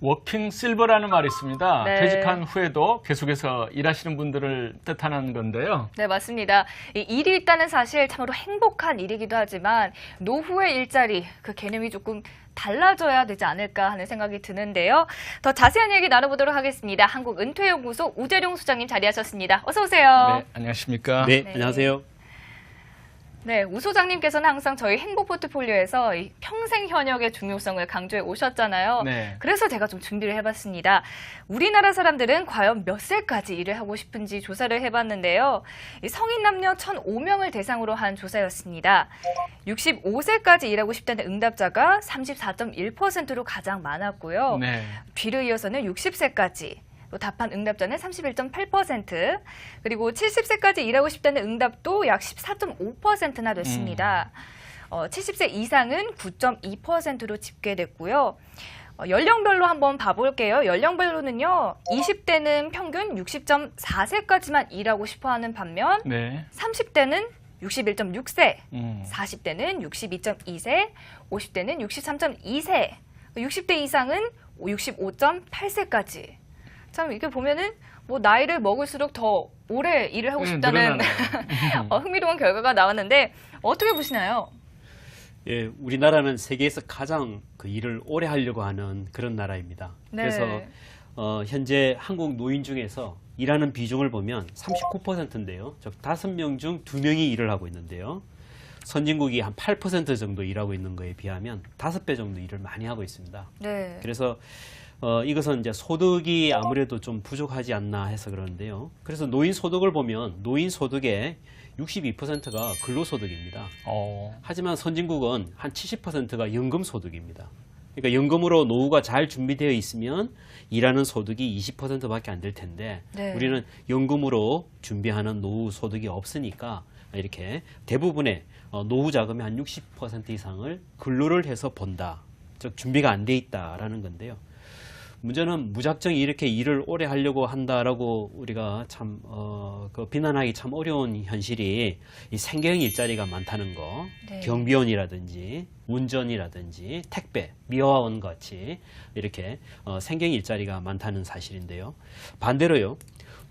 워킹 실버라는 말이 있습니다. 네. 퇴직한 후에도 계속해서 일하시는 분들을 뜻하는 건데요. 네, 맞습니다. 이 일이 있다는 사실 참으로 행복한 일이기도 하지만 노후의 일자리, 그 개념이 조금 달라져야 되지 않을까 하는 생각이 드는데요. 더 자세한 얘기 나눠보도록 하겠습니다. 한국은퇴연구소 우재룡 소장님 자리하셨습니다. 어서 오세요. 네, 안녕하십니까? 네, 네. 안녕하세요. 네, 우 소장님께서는 항상 저희 행복 포트폴리오에서 이 평생 현역의 중요성을 강조해 오셨잖아요. 네. 그래서 제가 좀 준비를 해봤습니다. 우리나라 사람들은 과연 몇 살까지 일을 하고 싶은지 조사를 해봤는데요. 이 성인 남녀 1,005명을 대상으로 한 조사였습니다. 65세까지 일하고 싶다는 응답자가 34.1%로 가장 많았고요. 네. 뒤를 이어서는 60세까지. 또 답한 응답자는 31.8%, 그리고 70세까지 일하고 싶다는 응답도 약 14.5%나 됐습니다. 70세 이상은 9.2%로 집계됐고요. 연령별로 한번 봐볼게요. 연령별로는요, 20대는 평균 60.4세까지만 일하고 싶어하는 반면 네. 30대는 61.6세, 40. 40대는 62.2세, 50대는 63.2세, 60대 이상은 65.8세까지. 참 이렇게 보면은 뭐 나이를 먹을수록 더 오래 일을 하고 싶다는 흥미로운 결과가 나왔는데 어떻게 보시나요? 예, 우리나라는 세계에서 가장 그 일을 오래 하려고 하는 그런 나라입니다. 네. 그래서 현재 한국 노인 중에서 일하는 비중을 보면 39%인데요. 즉 5명 중 2명이 일을 하고 있는데요. 선진국이 한 8% 정도 일하고 있는 거에 비하면 5배 정도 일을 많이 하고 있습니다. 네. 그래서 이것은 이제 소득이 아무래도 좀 부족하지 않나 해서 그러는데요. 그래서 노인 소득을 보면 노인 소득의 62%가 근로소득입니다. 하지만 선진국은 한 70%가 연금소득입니다. 그러니까 연금으로 노후가 잘 준비되어 있으면 일하는 소득이 20%밖에 안 될 텐데 네. 우리는 연금으로 준비하는 노후 소득이 없으니까 이렇게 대부분의 노후 자금의 한 60% 이상을 근로를 해서 번다. 즉 준비가 안 돼 있다라는 건데요. 문제는 무작정 이렇게 일을 오래 하려고 한다라고 우리가 참 비난하기 참 어려운 현실이 이 생계형 일자리가 많다는 거, 네. 경비원이라든지 운전이라든지 택배, 미화원 같이 이렇게 생계형 일자리가 많다는 사실인데요. 반대로요,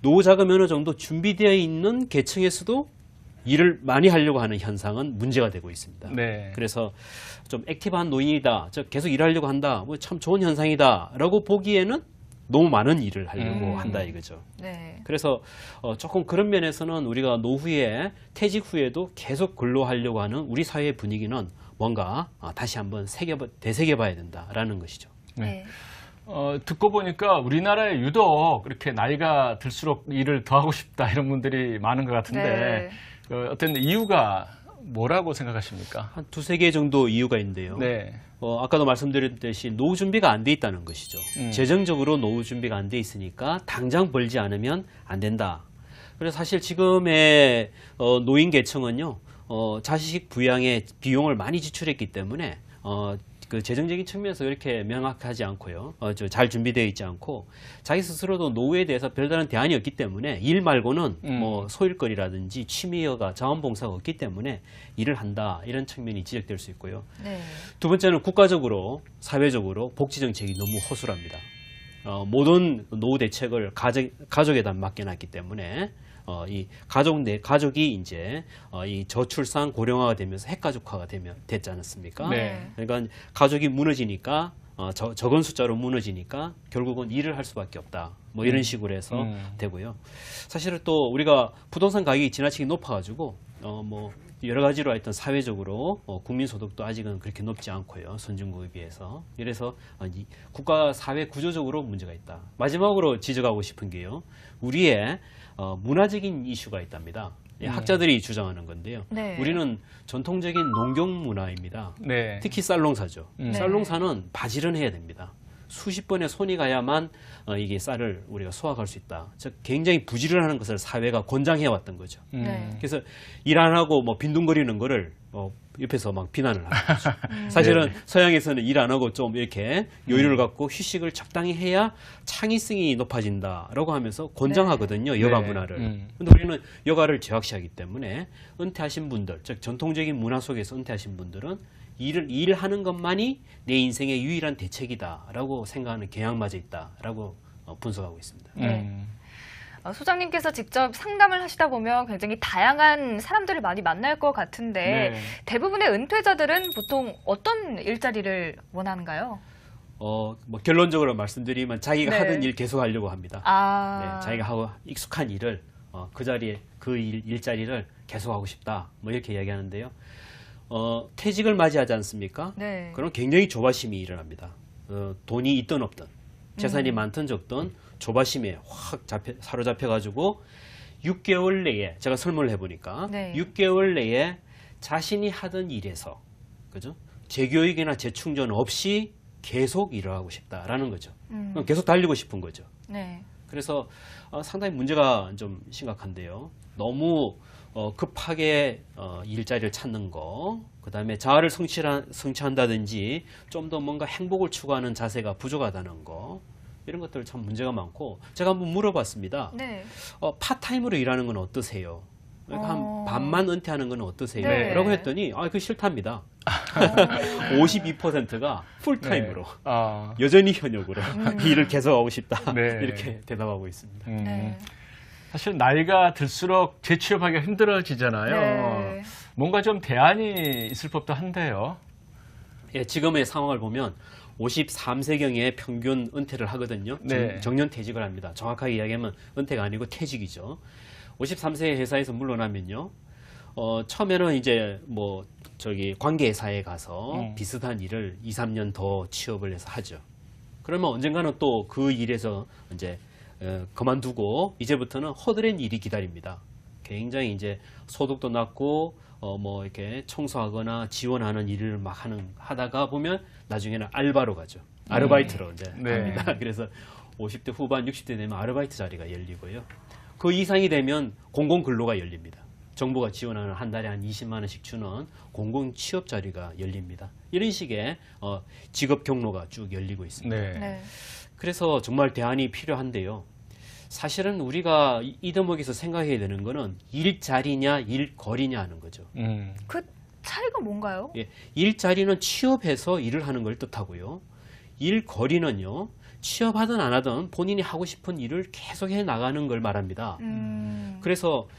노후 자금이 어느 정도 준비되어 있는 계층에서도 일을 많이 하려고 하는 현상은 문제가 되고 있습니다. 네. 그래서 좀 액티브한 노인이다, 즉 계속 일하려고 한다, 뭐 참 좋은 현상이다라고 보기에는 너무 많은 일을 하려고 한다 이거죠. 네. 그래서 조금 그런 면에서는 우리가 노후에 퇴직 후에도 계속 근로하려고 하는 우리 사회의 분위기는 뭔가 다시 한번 되새겨봐야 된다라는 것이죠. 네. 듣고 보니까 우리나라에 유독 이렇게 나이가 들수록 일을 더 하고 싶다 이런 분들이 많은 것 같은데 네. 어떤 이유가 뭐라고 생각하십니까? 한 두세 개 정도 이유가 있는데요. 네. 아까도 말씀드렸듯이 노후 준비가 안 돼 있다는 것이죠. 재정적으로 노후 준비가 안 돼 있으니까 당장 벌지 않으면 안 된다. 그래서 사실 지금의 노인 계층은요, 자식 부양에 비용을 많이 지출했기 때문에 그 재정적인 측면에서 이렇게 명확하지 않고요, 잘 준비되어 있지 않고 자기 스스로도 노후에 대해서 별다른 대안이 없기 때문에 일 말고는 뭐 소일거리라든지 취미여가 자원봉사가 없기 때문에 일을 한다 이런 측면이 지적될 수 있고요. 네. 두 번째는 국가적으로 사회적으로 복지 정책이 너무 허술합니다. 모든 노후 대책을 가족에다 맡겨놨기 때문에 이 가족이 이제 이 저출산 고령화가 되면서 핵가족화가 됐지 않았습니까? 네. 그러니까 가족이 무너지니까 적은 숫자로 무너지니까 결국은 일을 할 수밖에 없다. 뭐 이런 식으로 해서 되고요. 사실은 또 우리가 부동산 가격이 지나치게 높아가지고 뭐 여러 가지로 하여튼 사회적으로 국민 소득도 아직은 그렇게 높지 않고요. 선진국에 비해서. 이래서 국가 사회 구조적으로 문제가 있다. 마지막으로 지적하고 싶은 게요, 우리의 문화적인 이슈가 있답니다. 학자들이 주장하는 건데요. 네. 우리는 전통적인 농경 문화입니다. 네. 특히 쌀농사죠. 네. 쌀농사는 바지런해야 됩니다. 수십 번의 손이 가야만 이게 쌀을 우리가 수확할 수 있다. 즉 굉장히 부지런하는 것을 사회가 권장해 왔던 거죠. 네. 그래서 일 안 하고 뭐 빈둥거리는 거를 옆에서 막 비난을 하는 거죠. 사실은 서양에서는 일 안 하고 좀 이렇게 여유를 갖고 휴식을 적당히 해야 창의성이 높아진다라고 하면서 권장하거든요. 여가 네. 문화를. 근데 우리는 여가를 제약시하기 때문에 은퇴하신 분들, 즉 전통적인 문화 속에서 은퇴하신 분들은 일하는 것만이 내 인생의 유일한 대책이다라고 생각하는 경향마저 있다라고 분석하고 있습니다. 네. 소장님께서 직접 상담을 하시다 보면 굉장히 다양한 사람들을 많이 만날 것 같은데 네. 대부분의 은퇴자들은 보통 어떤 일자리를 원하는가요? 뭐 결론적으로 말씀드리면 자기가 네. 하던 일 계속 하려고 합니다. 네, 자기가 하고 익숙한 일을 그 자리에 그 일자리를 계속 하고 싶다. 뭐 이렇게 이야기하는데요. 퇴직을 맞이하지 않습니까? 네. 그럼 굉장히 조바심이 일어납니다. 돈이 있든 없든 재산이 많든 적든 조바심에 확 사로잡혀가지고 6개월 내에 제가 설문을 해보니까 네. 6개월 내에 자신이 하던 일에서 그죠? 재교육이나 재충전 없이 계속 일을 하고 싶다라는 거죠. 그럼 계속 달리고 싶은 거죠. 네. 그래서 상당히 문제가 좀 심각한데요. 너무 급하게 일자리를 찾는 거, 그 다음에 자아를 성취한다든지 좀 더 뭔가 행복을 추구하는 자세가 부족하다는 거, 이런 것들 참 문제가 많고 제가 한번 물어봤습니다. 네. 파타임으로 일하는 건 어떠세요? 한 반만 은퇴하는 건 어떠세요? 네. 라고 했더니 그거 싫답니다. 52%가 풀타임으로 여전히 현역으로 일을 계속하고 싶다. 네. 이렇게 대답하고 있습니다. 네. 사실 나이가 들수록 재취업하기가 힘들어지잖아요. 네. 뭔가 좀 대안이 있을 법도 한데요. 예, 지금의 상황을 보면 53세경에 평균 은퇴를 하거든요. 네. 정년 퇴직을 합니다. 정확하게 이야기하면 은퇴가 아니고 퇴직이죠. 53세 회사에서 물러나면요. 처음에는 이제 관계회사에 가서 비슷한 일을 2, 3년 더 취업을 해서 하죠. 그러면 언젠가는 또 그 일에서 이제 그만두고 이제부터는 허드렛 일이 기다립니다. 굉장히 이제 소득도 낮고 이렇게 청소하거나 지원하는 일을 막 하다가 보면 나중에는 알바로 가죠. 아르바이트로 이제 갑니다. 그래서 50대 후반, 60대 되면 아르바이트 자리가 열리고요. 그 이상이 되면 공공근로가 열립니다. 정부가 지원하는 한 달에 한 20만 원씩 주는 공공 취업 자리가 열립니다. 이런 식의 직업 경로가 쭉 열리고 있습니다. 네. 네. 그래서 정말 대안이 필요한데요. 사실은 우리가 이 대목에서 생각해야 되는 거는 일자리냐 일거리냐 하는 거죠. 그 차이가 뭔가요? 예, 일자리는 취업해서 일을 하는 걸 뜻하고요. 일거리는요. 취업하든 안 하든 본인이 하고 싶은 일을 계속해 나가는 걸 말합니다. 그래서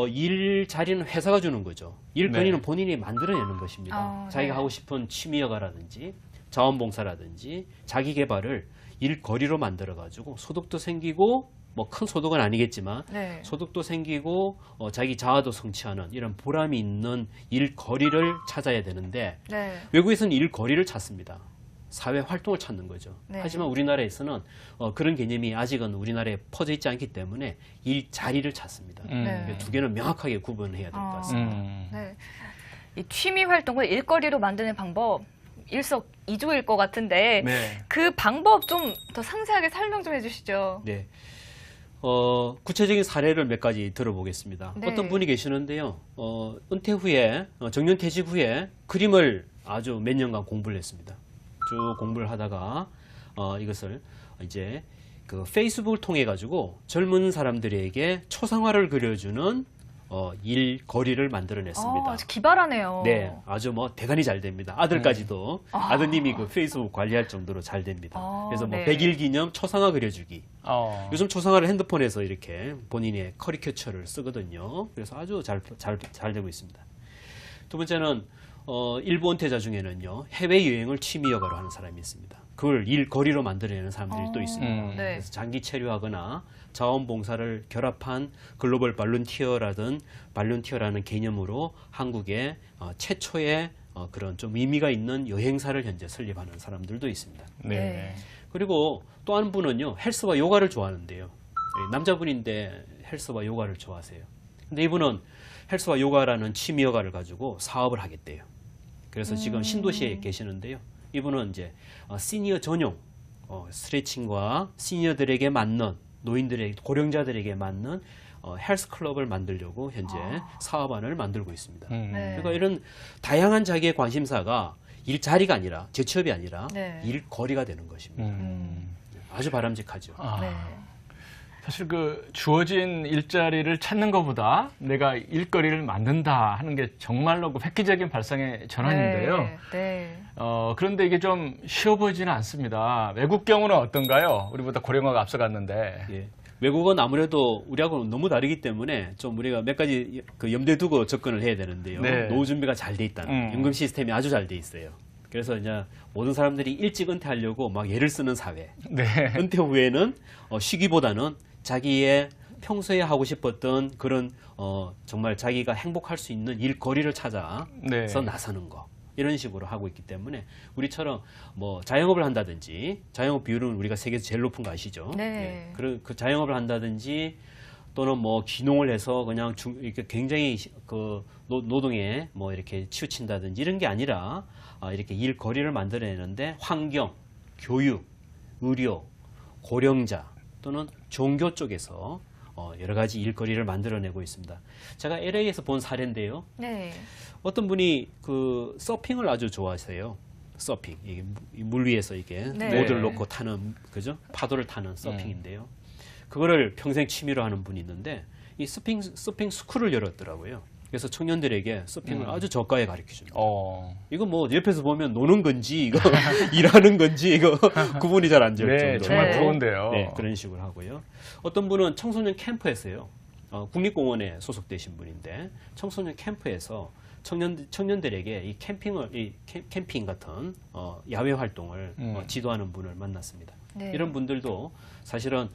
일자리는 회사가 주는 거죠. 일거리는 네. 본인이 만들어내는 것입니다. 자기가 네. 하고 싶은 취미여가라든지 자원봉사라든지 자기개발을 일거리로 만들어가지고 소득도 생기고 큰 소득은 아니겠지만 네. 소득도 생기고 자기 자아도 성취하는 이런 보람이 있는 일거리를 찾아야 되는데 네. 외국에서는 일거리를 찾습니다. 사회 활동을 찾는 거죠. 네. 하지만 우리나라에서는 그런 개념이 아직은 우리나라에 퍼져 있지 않기 때문에 일자리를 찾습니다. 네. 두 개는 명확하게 구분해야 될 것 같습니다. 네. 이 취미 활동을 일거리로 만드는 방법 일석이조일 것 같은데 네. 그 방법 좀 더 상세하게 설명 좀 해주시죠. 네. 구체적인 사례를 몇 가지 들어보겠습니다. 네. 어떤 분이 계시는데요. 은퇴 후에, 정년퇴직 후에 그림을 아주 몇 년간 공부를 했습니다. 쭉 공부를 하다가, 이것을 이제 그 페이스북을 통해 가지고 젊은 사람들에게 초상화를 그려주는 일거리를 만들어냈습니다. 아주 기발하네요. 네, 아주 대단히 잘 됩니다. 아들까지도 아드님이 그 페이스북 관리할 정도로 잘 됩니다. 그래서 네. 100일 기념 초상화 그려주기. 요즘 초상화를 핸드폰에서 이렇게 본인의 커리큐처를 쓰거든요. 그래서 아주 잘 되고 있습니다. 두 번째는 일부 은퇴자 중에는요 해외 여행을 취미 여가로 하는 사람이 있습니다. 그걸 일거리로 만들어내는 사람들이 또 있습니다. 네. 그래서 장기 체류하거나 자원봉사를 결합한 글로벌 발룬티어라는 개념으로 한국에 최초의 그런 좀 의미가 있는 여행사를 현재 설립하는 사람들도 있습니다. 네. 그리고 또 한 분은요 헬스와 요가를 좋아하는데요. 남자분인데 헬스와 요가를 좋아하세요. 근데 이분은 헬스와 요가라는 취미 여가를 가지고 사업을 하겠대요. 그래서 지금 신도시에 계시는데요. 이분은 이제 시니어 전용 스트레칭과 시니어들에게 맞는 고령자들에게 맞는 헬스클럽을 만들려고 현재 사업안을 만들고 있습니다. 네. 그러니까 이런 다양한 자기의 관심사가 일자리가 아니라 재취업이 아니라 네. 일거리가 되는 것입니다. 아주 바람직하죠. 아, 네. 사실 그 주어진 일자리를 찾는 것보다 내가 일거리를 만든다 하는 게 정말로 그 획기적인 발상의 전환인데요. 네. 네. 그런데 이게 좀 쉬워 보이지는 않습니다. 외국 경우는 어떤가요? 우리보다 고령화가 앞서갔는데. 예. 외국은 아무래도 우리하고는 너무 다르기 때문에 좀 우리가 몇 가지 그 염두에 두고 접근을 해야 되는데요. 네. 노후 준비가 잘 돼 있다는 연금 시스템이 아주 잘 돼 있어요. 그래서 이제 모든 사람들이 일찍 은퇴하려고 막 애를 쓰는 사회. 네. 은퇴 후에는 쉬기보다는 자기의 평소에 하고 싶었던 그런 정말 자기가 행복할 수 있는 일거리를 찾아서 네. 나서는 거. 이런 식으로 하고 있기 때문에 우리처럼 뭐 자영업을 한다든지 자영업 비율은 우리가 세계에서 제일 높은 거 아시죠? 네. 그 자영업을 한다든지 또는 뭐 귀농을 해서 그냥 이렇게 굉장히 그 노동에 뭐 이렇게 치우친다든지 이런 게 아니라 이렇게 일거리를 만들어내는데 환경, 교육, 의료, 고령자 또는 종교 쪽에서 여러 가지 일거리를 만들어내고 있습니다. 제가 LA에서 본 사례인데요. 네. 어떤 분이 그 서핑을 아주 좋아하세요. 서핑, 이게 물 위에서 이게 네. 모드를 놓고 타는 그죠? 파도를 타는 서핑인데요. 그거를 평생 취미로 하는 분이 있는데 이 서핑 스쿨을 열었더라고요. 그래서 청년들에게 서핑을 아주 저가에 가르쳐 줍니다. 이거 뭐 옆에서 보면 노는 건지 이거 일하는 건지 이거 구분이 잘 안 될 네, 정도로 정말 부러운데요. 네, 그런 식으로 하고요. 어떤 분은 청소년 캠프에서요. 국립공원에 소속되신 분인데 청소년 캠프에서 청년들에게 이 캠핑 같은 야외 활동을 지도하는 분을 만났습니다. 네. 이런 분들도 사실은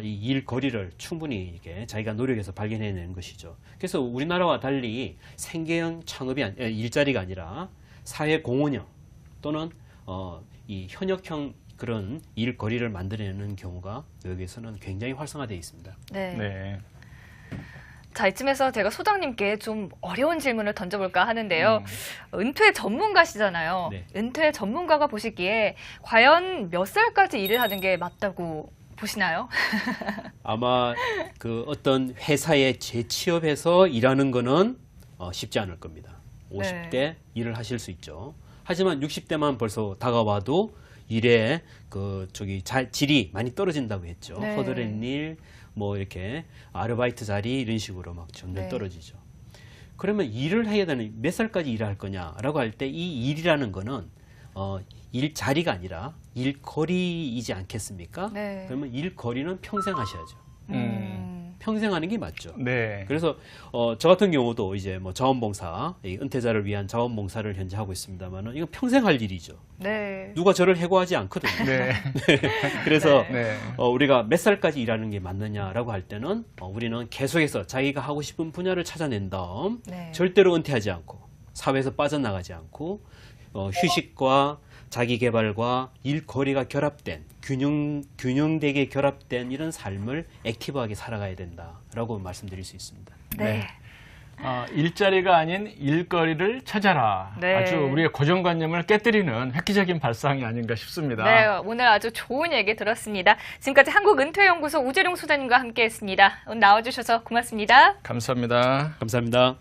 이 일거리를 충분히 이렇게 자기가 노력해서 발견해내는 것이죠. 그래서 우리나라와 달리 생계형 창업이 일자리가 아니라 사회 공헌형 또는 이 현역형 그런 일거리를 만들어내는 경우가 여기에서는 굉장히 활성화되어 있습니다. 네. 네. 자, 이쯤에서 제가 소장님께 좀 어려운 질문을 던져볼까 하는데요. 은퇴 전문가시잖아요. 네. 은퇴 전문가가 보시기에 과연 몇 살까지 일을 하는 게 맞다고 보시나요? 아마 그 어떤 회사에 재취업해서 일하는 거는 쉽지 않을 겁니다. 50대 일을 하실 수 있죠. 하지만 60대만 벌써 다가와도 일의 질이 많이 떨어진다고 했죠. 네. 허드렛 일, 뭐 이렇게 아르바이트 자리 이런 식으로 막 점점 네. 떨어지죠. 그러면 일을 해야 되는 몇 살까지 일할 거냐라고 할 때 이 일이라는 거는 일자리가 아니라 일거리이지 않겠습니까? 네. 그러면 일거리는 평생 하셔야죠. 평생 하는 게 맞죠. 네. 그래서 저 같은 경우도 이제 뭐 자원봉사, 이 은퇴자를 위한 자원봉사를 현재 하고 있습니다만은 이거 평생 할 일이죠. 네. 누가 저를 해고하지 않거든요. 네. 그래서 네. 우리가 몇 살까지 일하는 게 맞느냐라고 할 때는 우리는 계속해서 자기가 하고 싶은 분야를 찾아낸 다음 네. 절대로 은퇴하지 않고 사회에서 빠져나가지 않고 휴식과 자기 개발과 일거리가 결합된 균형되게 결합된 이런 삶을 액티브하게 살아가야 된다라고 말씀드릴 수 있습니다. 네. 일자리가 아닌 일거리를 찾아라. 네. 아주 우리의 고정관념을 깨뜨리는 획기적인 발상이 아닌가 싶습니다. 네, 오늘 아주 좋은 얘기 들었습니다. 지금까지 한국은퇴연구소 우재룡 소장님과 함께했습니다. 오늘 나와주셔서 고맙습니다. 감사합니다. 감사합니다.